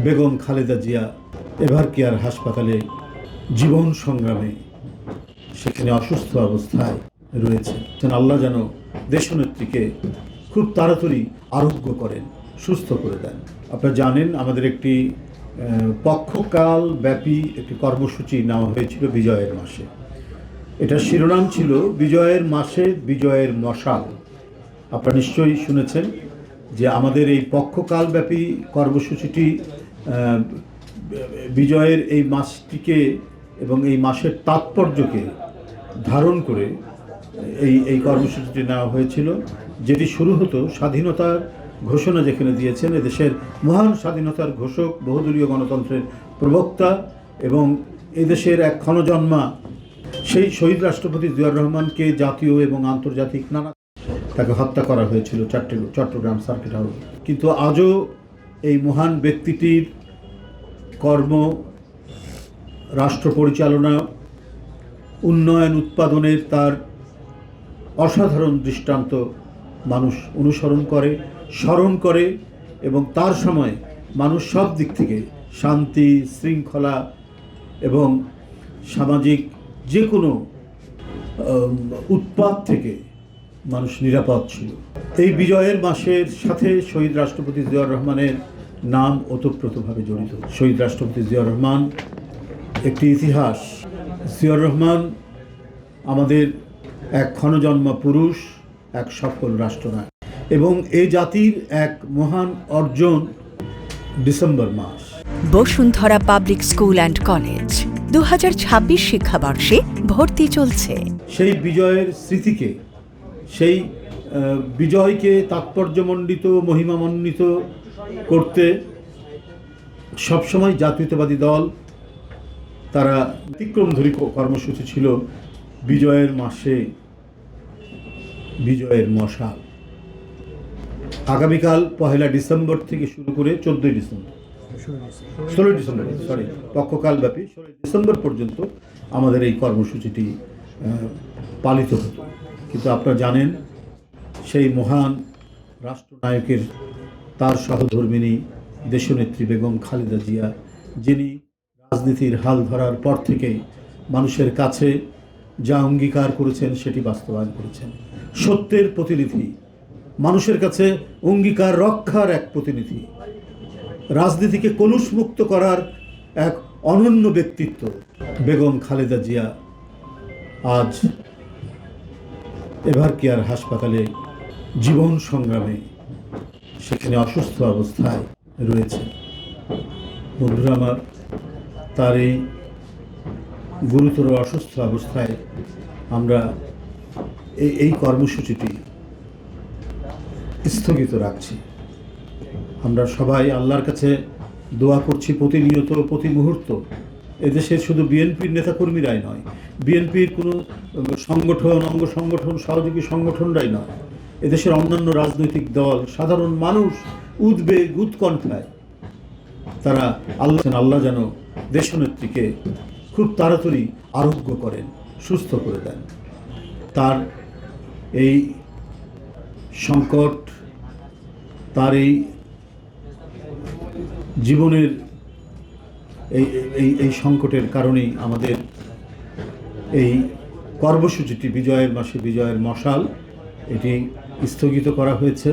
বেগম খালেদা জিয়া এভারকেয়ার হাসপাতালে জীবন সংগ্রামে সেখানে অসুস্থ অবস্থায় রয়েছে। আল্লাহ যেন দেশনেত্রীকে খুব তাড়াতাড়ি আরোগ্য করেন, সুস্থ করে দেন। আপনারা জানেন আমাদের একটি পক্ষকাল ব্যাপী একটি কর্মসূচি নেওয়া হয়েছিল বিজয়ের মাসে। এটা শিরোনাম ছিল বিজয়ের মাসে বিজয়ের মশাল। আপনারা নিশ্চয়ই শুনেছেন যে আমাদের এই পক্ষকালব্যাপী কর্মসূচিটি বিজয়ের এই মাসটিকে এবং এই মাসের তাৎপর্যকে ধারণ করে এই কর্মসূচিটি নেওয়া হয়েছিল, যেটি শুরু হতো স্বাধীনতার ঘোষণা যেখানে দিয়েছেন এদেশের মহান স্বাধীনতার ঘোষক, বহুদলীয় গণতন্ত্রের প্রবক্তা এবং এদেশের এক ক্ষণজন্মা সেই শহীদ রাষ্ট্রপতি জিয়াউর রহমানকে জাতীয় এবং আন্তর্জাতিক নানা তাকে হত্যা করা হয়েছিল চট্টগ্রাম সার্কিট হাউস। কিন্তু আজও এই মহান ব্যক্তিটির কর্ম, রাষ্ট্র পরিচালনা, উন্নয়ন উৎপাদনের তার অসাধারণ দৃষ্টান্ত মানুষ অনুসরণ করে, স্মরণ করে এবং তার সময় মানুষ সব দিক থেকে শান্তি, শৃঙ্খলা এবং সামাজিক যে কোনো উৎপাত থেকে মানুষ নিরাপদ ছিল। এই বিজয়ের মাসের সাথে শহীদ রাষ্ট্রপতি জিয়াউর রহমানের নাম ওতপ্রোতভাবে জড়িত। শহীদ রাষ্ট্রপতি জিয়াউর রহমান একটি ইতিহাস। জিয়াউর রহমান আমাদের এক ক্ষণজন্মা পুরুষ, এক সফল রাষ্ট্রনায়ক এবং এই জাতির এক মহান অর্জন। ডিসেম্বর মাস Bashundhara public school and college 2026 শিক্ষাবর্ষে ভর্তি চলছে। সেই বিজয়ের স্মৃতিকে, সেই বিজয়কে তাৎপর্যমণ্ডিত, মহিমামণ্ডিত করতে সবসময় জাতীয়তাবাদী দল তারা ব্যতিক্রমধর্মী কর্মসূচি ছিল বিজয়ের মাসে বিজয়ের মশাল। আগামীকাল 1 ডিসেম্বর থেকে শুরু করে 16 ডিসেম্বর পক্ষকালব্যাপী 16 ডিসেম্বর পর্যন্ত আমাদের এই কর্মসূচিটি পালিত হতো। কিন্তু আপনারা জানেন সেই মহান রাষ্ট্রনায়কের, তার সহধর্মিণী দেশনেত্রী বেগম খালেদা জিয়া, যিনি রাজনীতির হাল ধরার পর থেকেই মানুষের কাছে যা অঙ্গীকার করেছেন সেটি বাস্তবায়ন করেছেন। সত্যের প্রতিনিধি, মানুষের কাছে অঙ্গীকার রক্ষার এক প্রতিনিধি, রাজনীতিকে কলুষমুক্ত করার এক অনন্য ব্যক্তিত্ব বেগম খালেদা জিয়া আজ এভারকেয়ার হাসপাতালে জীবন সংগ্রামে সেখানে অসুস্থ অবস্থায় রয়েছে। বন্ধুরা আমার, তার এই গুরুতর অসুস্থ অবস্থায় আমরা এই কর্মসূচিটি স্থগিত রাখছি। আমরা সবাই আল্লাহর কাছে দোয়া করছি প্রতিনিয়ত, প্রতি মুহূর্ত। এদেশের শুধু বিএনপির নেতাকর্মীরাই নয়, বিএনপির কোনো সংগঠন, অঙ্গ সংগঠন, সহযোগী সংগঠনরাই নয়, এদেশের অন্যান্য রাজনৈতিক দল, সাধারণ মানুষ উদ্বেগ, উৎকণ্ঠায় তারা আল্লাহ যেন দেশনেত্রীকে খুব তাড়াতাড়ি আরোগ্য করেন, সুস্থ করে দেন। তার এই সংকট, তার এই জীবনের এই সংকটের কারণেই আমাদের এই কর্মসূচিটি বিজয়ের মাসে বিজয়ের মশাল এটি স্থগিত করা হয়েছে।